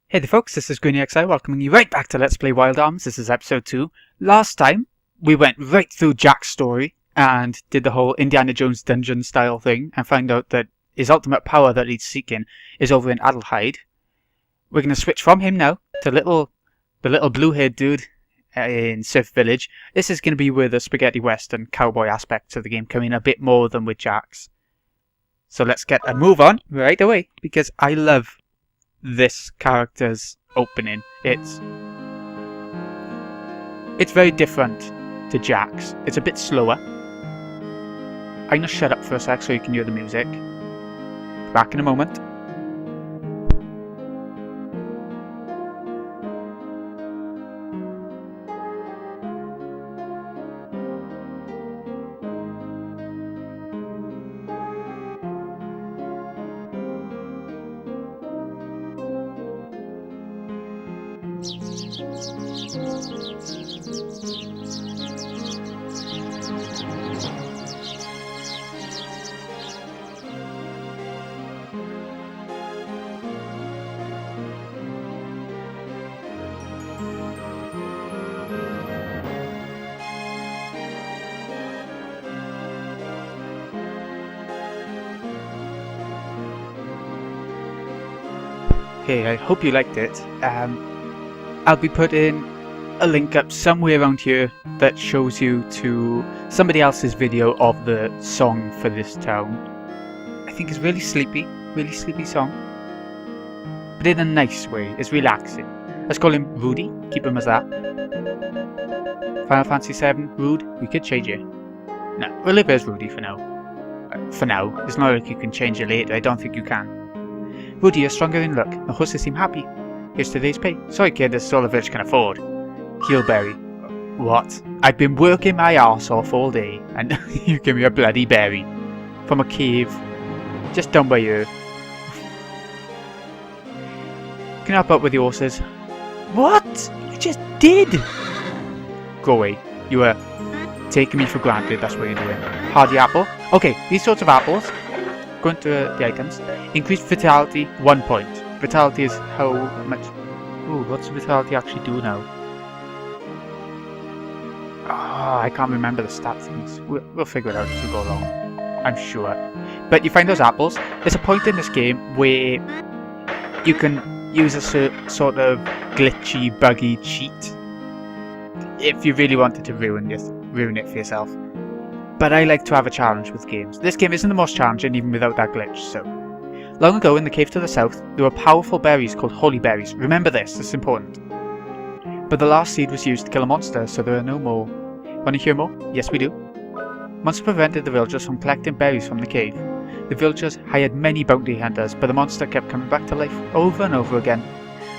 Hey there folks, this is GreenyXI welcoming you right back to Let's Play Wild Arms. This is episode 2. Last time, we went right through Jack's story and did the whole Indiana Jones dungeon style thing and found out that his ultimate power that he's seeking is over in Adelheid. We're going to switch from him now to the little blue-haired dude in Surf Village. This is going to be where the spaghetti western cowboy aspects of the game come in a bit more than with Jack's. So let's get a move on right away because I love this character's opening. It's very different to Jack's. It's a bit slower. I'm gonna shut up for a sec so you can hear the music. Back in a moment. Okay, I hope you liked it. I'll be putting a link up somewhere around here that shows you to somebody else's video of the song for this town. I think it's really sleepy song. But in a nice way, it's relaxing. Let's call him Rudy, keep him as that. Final Fantasy VII, Rude, we could change it. No, we'll live as Rudy for now. It's not like you can change it later, I don't think you can. Rudy, you're stronger in luck. The horses seem happy. Here's today's pay. Sorry kid, this is all the village can afford. Heelberry. What? I've been working my arse off all day, and you give me a bloody berry. From a cave. Just down by you. Can I help out with the horses? What? You just did! Go away. You were taking me for granted, that's what you're doing. Hardy apple. Okay, these sorts of apples. Go into the items. Increased vitality, 1 point. Vitality is how much... Ooh, what's vitality actually do now? Oh, I can't remember the stat things. We'll figure it out as we go along. I'm sure. But you find those apples. There's a point in this game where you can use a sort of glitchy, buggy cheat if you really wanted to ruin it for yourself. But I like to have a challenge with games. This game isn't the most challenging even without that glitch, so... Long ago in the cave to the south, there were powerful berries called holy berries. Remember this is important. But the last seed was used to kill a monster, so there are no more. Want to hear more? Yes, we do. Monster prevented the villagers from collecting berries from the cave. The villagers hired many bounty hunters, but the monster kept coming back to life over and over again.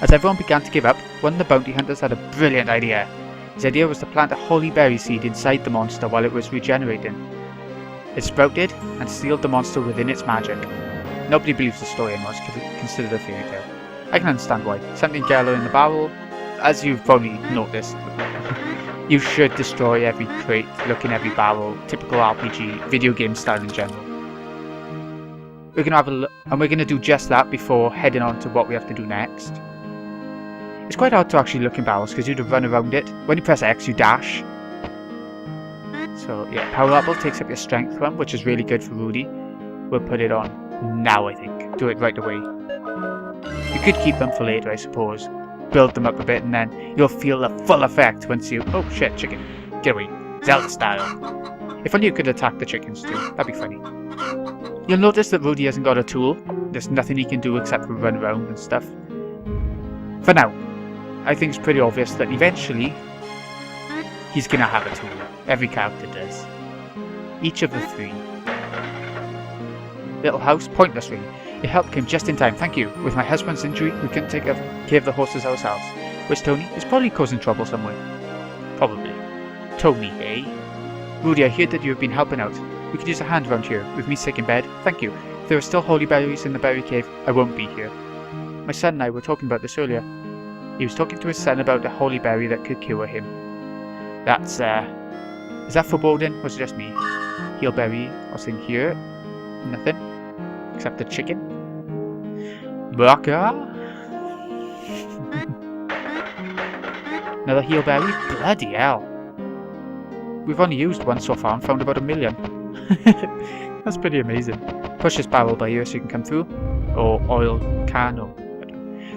As everyone began to give up, one of the bounty hunters had a brilliant idea. His idea was to plant a holy berry seed inside the monster while it was regenerating. It sprouted and sealed the monster within its magic. Nobody believes the story anymore, it's considered a fairy tale. I can understand why. Something yellow in the barrel, as you've probably noticed. You should destroy every crate, look in every barrel, typical RPG, video game style in general. We're going to have a look, and we're going to do just that before heading on to what we have to do next. It's quite hard to actually look in barrels because you have to run around it. When you press X, you dash. So yeah, Power Apple takes up your strength one, which is really good for Rudy. We'll put it on now, I think. Do it right away. You could keep them for later, I suppose. Build them up a bit and then you'll feel the full effect once you... Oh shit, chicken. Get away. Zelda style. If only you could attack the chickens too. That'd be funny. You'll notice that Rudy hasn't got a tool. There's nothing he can do except for run around and stuff. For now. I think it's pretty obvious that eventually he's gonna have a tool. Every character does. Each of the 3. Little house, pointless really. Your help came just in time, thank you. With my husband's injury, we couldn't take care of the horses ourselves. Where's Tony? He's probably causing trouble somewhere. Probably. Tony, eh? Rudy, I hear that you have been helping out. We could use a hand around here, with me sick in bed. Thank you. If there are still holy berries in the berry cave, I won't be here. My son and I were talking about this earlier. He was talking to his son about a holy berry that could cure him. That's, is that foreboding, or is it just me? Heelberry, what's in here? Nothing. Except the chicken. Baka. Another heelberry? Bloody hell. We've only used one so far and found about 1 million. That's pretty amazing. Push this barrel by here so you can come through. Or oil can or...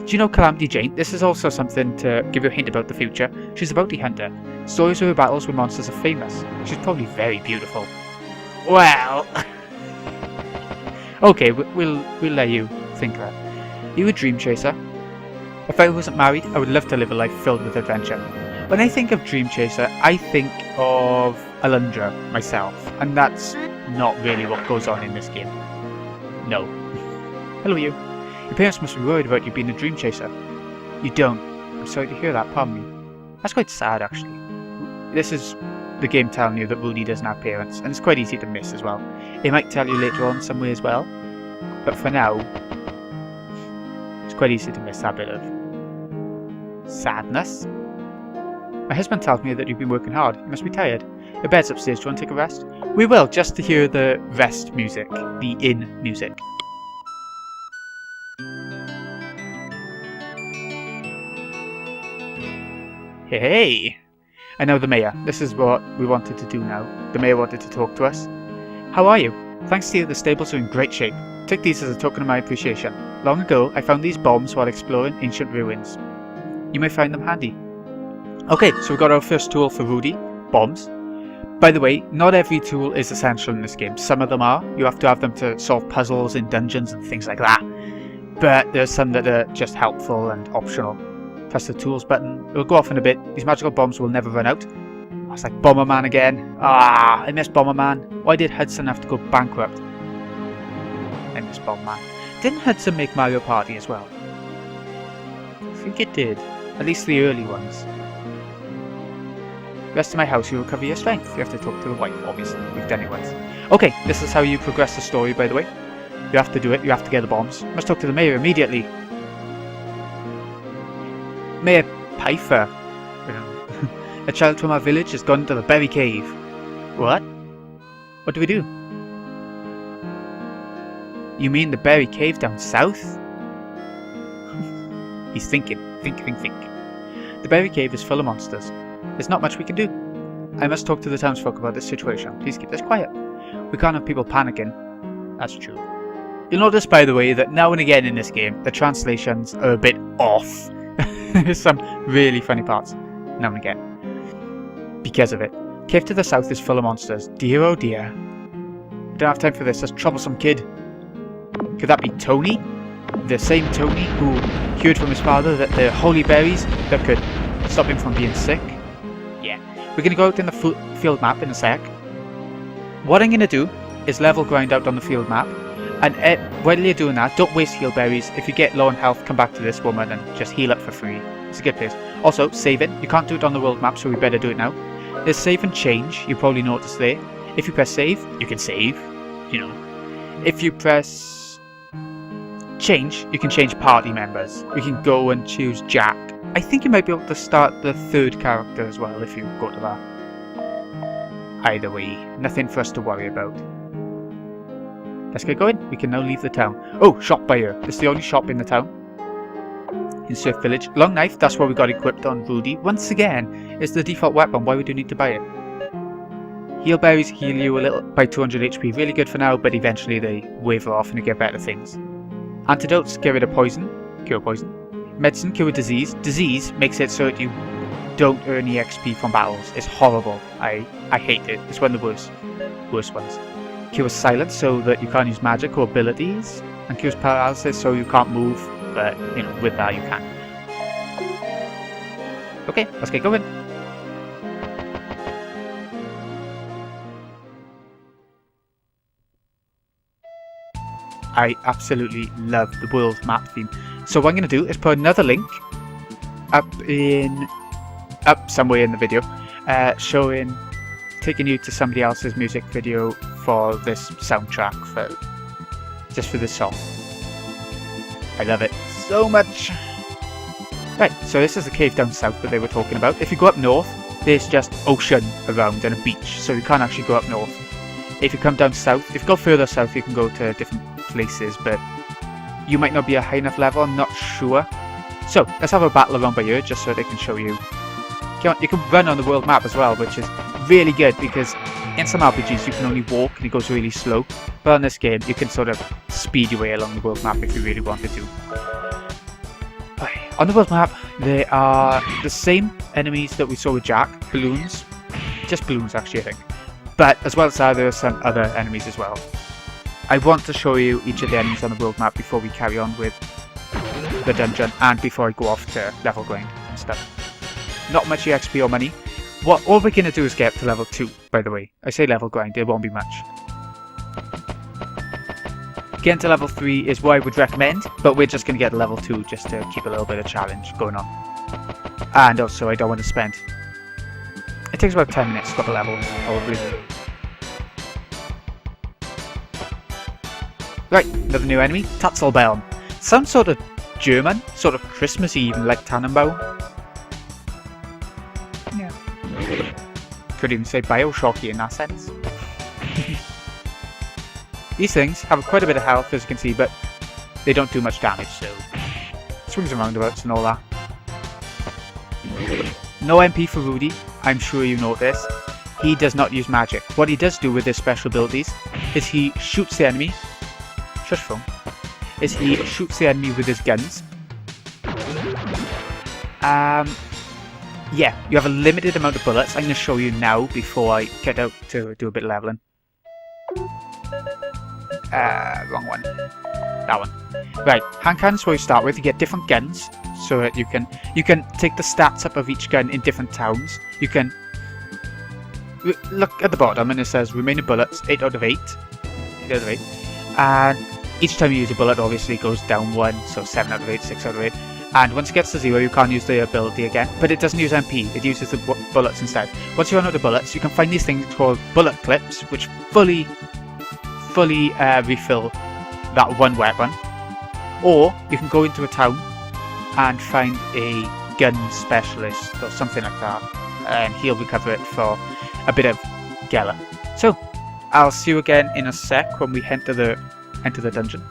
Do you know Calamity Jane? This is also something to give you a hint about the future. She's a bounty hunter. Stories of her battles with monsters are famous. She's probably very beautiful. Well... okay, we'll let you think that. You a dream chaser? If I wasn't married, I would love to live a life filled with adventure. When I think of dream chaser, I think of Alundra myself, and that's not really what goes on in this game. No. Hello you. Your parents must be worried about you being a dream chaser. You don't. I'm sorry to hear that, pardon me. That's quite sad actually. This is the game telling you that Rudy doesn't have parents, and it's quite easy to miss as well. It might tell you later on some way as well, but for now, it's quite easy to miss that bit of sadness. My husband tells me that you've been working hard. You must be tired. Your bed's upstairs. Do you want to take a rest? We will, just to hear the rest music, the in music. Hey! I know the mayor. This is what we wanted to do now. The mayor wanted to talk to us. How are you? Thanks to you, the stables are in great shape. Take these as a token of my appreciation. Long ago, I found these bombs while exploring ancient ruins. You may find them handy. Okay, so we got our first tool for Rudy. Bombs. By the way, not every tool is essential in this game. Some of them are. You have to have them to solve puzzles in dungeons and things like that. But there's some that are just helpful and optional. Press the tools button. It'll go off in a bit. These magical bombs will never run out. Oh, it's like Bomberman again. Ah, I miss Bomberman. Why did Hudson have to go bankrupt? I miss Bomberman. Didn't Hudson make Mario Party as well? I think it did. At least the early ones. Rest in my house, you recover your strength. You have to talk to the wife, obviously. We've done it once. Okay, this is how you progress the story, by the way. You have to do it. You have to get the bombs. You must talk to the mayor immediately. Mayor Pfeiffer. A child from our village has gone to the berry cave. What? What do we do? You mean the berry cave down south? He's thinking. Think. The berry cave is full of monsters. There's not much we can do. I must talk to the townsfolk about this situation. Please keep this quiet. We can't have people panicking. That's true. You'll notice, by the way, that now and again in this game, the translations are a bit off. There's some really funny parts, now and again. Because of it. Cave to the south is full of monsters. Dear oh dear. We don't have time for this troublesome kid. Could that be Tony? The same Tony who heard from his father that there are holy berries that could stop him from being sick? Yeah. We're going to go out in the field map in a sec. What I'm going to do is level grind out on the field map. And while you're doing that, don't waste heal berries. If you get low on health, come back to this woman and just heal up for free. It's a good place. Also, save it. You can't do it on the world map, so we better do it now. There's save and change, you probably noticed there. If you press save, you can save, you know. If you press change, you can change party members. We can go and choose Jack. I think you might be able to start the third character as well if you go to that. Either way, nothing for us to worry about. Let's get going. We can now leave the town. Oh, shop by here. It's the only shop in the town. In Surf Village. Long knife, that's what we got equipped on Rudy. Once again, it's the default weapon. Why would you need to buy it? Heal berries heal you a little by 200 HP. Really good for now, but eventually they waver off and you get better things. Antidotes, get rid of poison. Cure poison. Medicine, cure disease. Disease makes it so that you don't earn EXP from battles. It's horrible. I hate it. It's one of the worst ones. Cures silence so that you can't use magic or abilities, and cures paralysis so you can't move, but you know, with that you can. Okay, let's get going. I absolutely love the world map theme. So what I'm going to do is put another link up somewhere in the video, taking you to somebody else's music video for this soundtrack, just for this song. I love it so much. Right, so this is the cave down south that they were talking about. If you go up north, there's just ocean around and a beach, so you can't actually go up north. If you come down south, if you go further south, you can go to different places, but you might not be a high enough level, I'm not sure. So, let's have a battle around by here, just so they can show you. You can run on the world map as well, which is really good, because in some RPGs you can only walk and it goes really slow. But on this game, you can sort of speed your way along the world map if you really wanted to. On the world map, there are the same enemies that we saw with Jack, balloons. Just balloons, actually, I think. But as well as that, there are some other enemies as well. I want to show you each of the enemies on the world map before we carry on with the dungeon and before I go off to level grind and stuff. Not much XP or money. All we're going to do is get to level 2, by the way. I say level grind, it won't be much. Getting to level 3 is what I would recommend, but we're just going to get to level 2 just to keep a little bit of challenge going on. And also, I don't want to spend... It takes about 10 minutes to go up a level, probably. Right, another new enemy, Tatzelbaum. Some sort of German, sort of Christmassy even, like Tannenbaum. Yeah. Could even say Bioshocky in that sense. These things have quite a bit of health, as you can see, but they don't do much damage, so... Swings and roundabouts and all that. No MP for Rudy, I'm sure you know this. He does not use magic. What he does do with his special abilities is he shoots the enemy... Shush phone. Is he shoots the enemy with his guns. Yeah, you have a limited amount of bullets. I'm going to show you now before I get out to do a bit of leveling. Wrong one. That one. Right, hand cannons where you start with. You get different guns, so that you can take the stats up of each gun in different towns. You can look at the bottom and it says remaining bullets 8 out of 8. 8 out of 8. And each time you use a bullet, obviously it goes down 1, so 7 out of 8, 6 out of 8. And once it gets to 0, you can't use the ability again. But it doesn't use MP, it uses the bullets instead. Once you run out of bullets, you can find these things called bullet clips, which fully refill that one weapon. Or you can go into a town and find a gun specialist or something like that, and he'll recover it for a bit of Gala. So, I'll see you again in a sec when we enter the dungeon.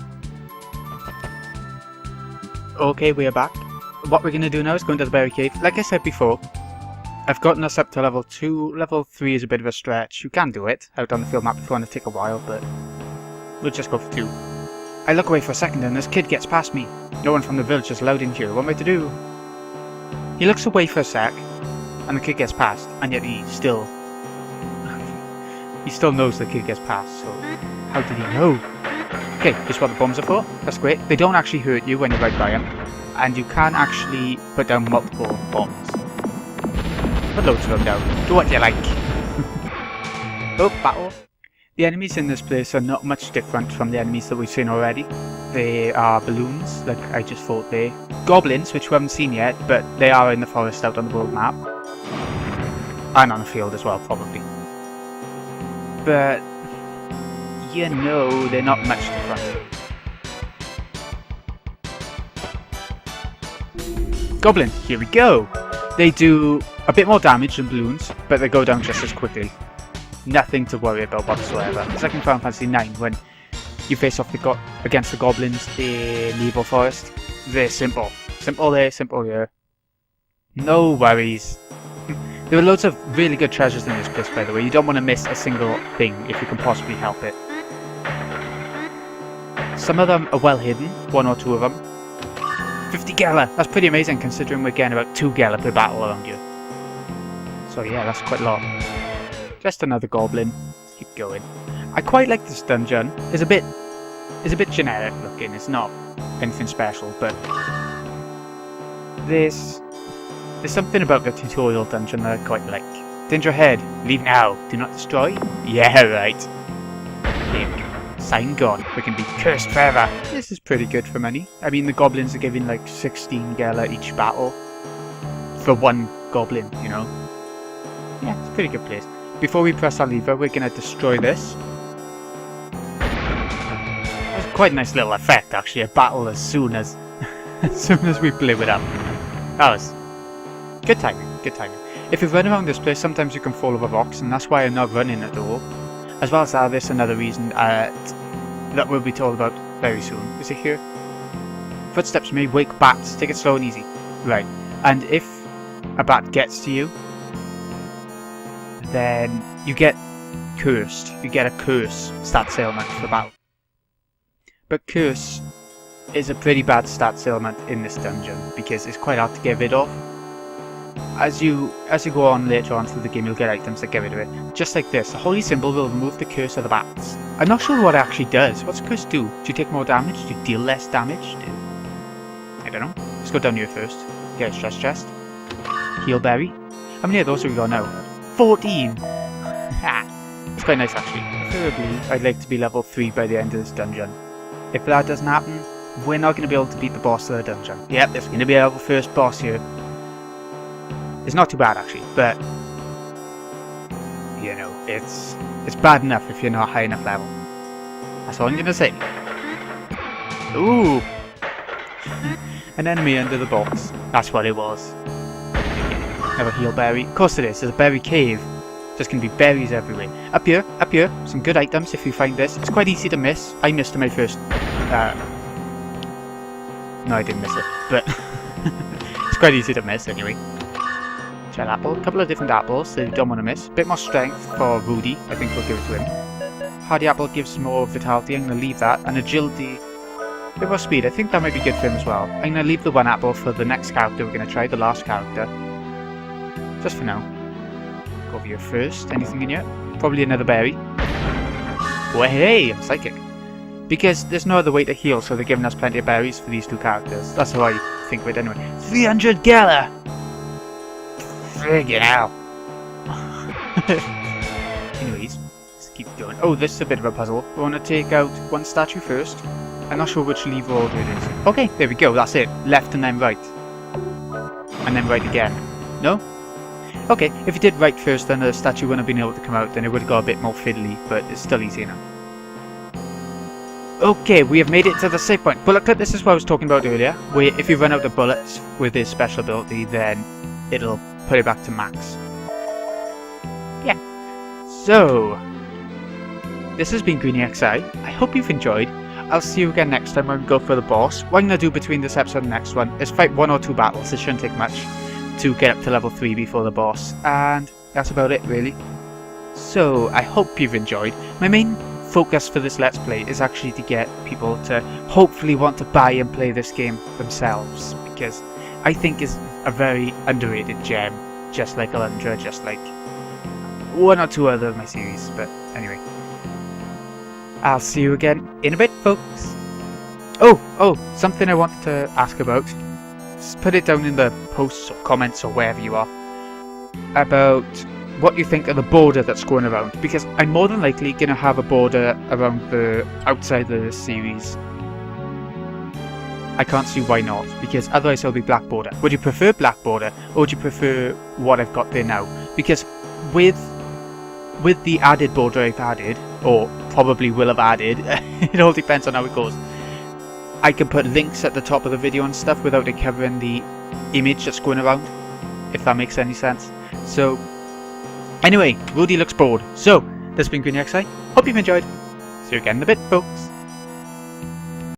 Okay, we are back. What we're going to do now is go into the berry cave. Like I said before, I've gotten us up to level 2. Level 3 is a bit of a stretch. You can do it out on the field map if you want to take a while, but we'll just go for 2. I look away for a second and this kid gets past me. No one from the village is allowed in here. What am I to do? He looks away for a sec, and the kid gets past, and yet he still knows the kid gets past, so how did he know? Okay, this is what the bombs are for. That's great. They don't actually hurt you when you're right by them, and you can actually put down multiple bombs. Put loads of them down. Do what you like. Oh, battle. The enemies in this place are not much different from the enemies that we've seen already. They are balloons, like I just fought there. Goblins, which we haven't seen yet, but they are in the forest out on the world map. And on the field as well, probably. But, you know, they're not much different. Goblin, here we go! They do a bit more damage than balloons, but they go down just as quickly. Nothing to worry about whatsoever. It's like in Final Fantasy IX when you face off against the goblins in the Evil Forest. They're simple. Simple there, simple here. No worries. There are loads of really good treasures in this place, by the way. You don't want to miss a single thing if you can possibly help it. Some of them are well hidden, 1 or 2 of them. 50 Gala! That's pretty amazing considering we're getting about 2 Gala per battle around here. So yeah, that's quite a lot. Just another goblin. Keep going. I quite like this dungeon. It's a bit generic looking. It's not anything special, but there's something about the tutorial dungeon that I quite like. Danger ahead. Leave now. Do not destroy. Yeah, right. There we go. Sign gone. We can be cursed forever. This is pretty good for money. I mean, the goblins are giving like 16 Gala each battle for 1 goblin, you know. Yeah, it's a pretty good place. Before we press our lever, we're going to destroy this. That's quite a nice little effect, actually. A battle as soon as we blew it up. That was good timing, good timing. If you run around this place, sometimes you can fall over rocks, and that's why I'm not running at all. As well as that, there's another reason that we'll be told about very soon. Is it here? Footsteps may wake bats. Take it slow and easy. Right. And if a bat gets to you, then you get cursed. You get a curse stat ailment for the battle. But curse is a pretty bad stat ailment in this dungeon because it's quite hard to get rid of. As you go on later on through the game, you'll get items that get rid of it. Just like this, the holy symbol will remove the curse of the bats. I'm not sure what it actually does. What's the curse do? Do you take more damage? Do you deal less damage? I don't know. Let's go down here first. Get a stress chest. Heal berry. How many of those have we got now? 14! It's quite nice actually. Preferably, I'd like to be level 3 by the end of this dungeon. If that doesn't happen, we're not going to be able to beat the boss of the dungeon. Yep, there's going to be our first boss here. It's not too bad actually, but you know, it's bad enough if you're not high enough level. That's all I'm gonna say. Ooh! An enemy under the box. That's what it was. Another heal berry. Of course it is, there's a berry cave. There's gonna be berries everywhere. Up here, some good items if you find this. It's quite easy to miss. I missed my first... No, I didn't miss it, but... it's quite easy to miss anyway. Apple, a couple of different apples that you don't want to miss. A bit more strength for Rudy, I think we'll give it to him. Hardy apple gives more vitality, I'm going to leave that. And agility, a bit more speed, I think that might be good for him as well. I'm going to leave the one apple for the next character we're going to try, the last character. Just for now. Go over here first, anything in here? Probably another berry. Oh hey, I'm psychic. Because there's no other way to heal, so they're giving us plenty of berries for these two characters. That's how I think of it anyway. 300 Gala! Friggin' hell. Anyways, let's keep going. Oh, this is a bit of a puzzle. We want to take out one statue first. I'm not sure which lever order it is. Okay, there we go, that's it. Left and then right. And then right again. No? Okay, if you did right first, then the statue wouldn't have been able to come out, then it would have got a bit more fiddly, but it's still easy enough. Okay, we have made it to the save point. Bullet clip, this is what I was talking about earlier, where if you run out of bullets with this special ability, then it'll put it back to max. Yeah. So, this has been Greeny XI. I hope you've enjoyed. I'll see you again next time when we go for the boss. What I'm going to do between this episode and the next one is fight 1 or 2 battles. It shouldn't take much to get up to level 3 before the boss. And that's about it, really. So, I hope you've enjoyed. My main focus for this Let's Play is actually to get people to hopefully want to buy and play this game themselves. Because I think it's a very underrated gem, just like Alundra, just like 1 or 2 other of my series, but anyway. I'll see you again in a bit, folks. Oh, something I wanted to ask about. Just put it down in the posts or comments or wherever you are. About what you think of the border that's going around, because I'm more than likely going to have a border around the outside of the series. I can't see why not, because otherwise it'll be black border. Would you prefer black border, or would you prefer what I've got there now? Because with the added border I've added, or probably will have added, it all depends on how it goes. I can put links at the top of the video and stuff without it covering the image that's going around, if that makes any sense. So, anyway, Rudy looks bored. So, this has been Greeny XI. Hope you've enjoyed. See you again in a bit, folks.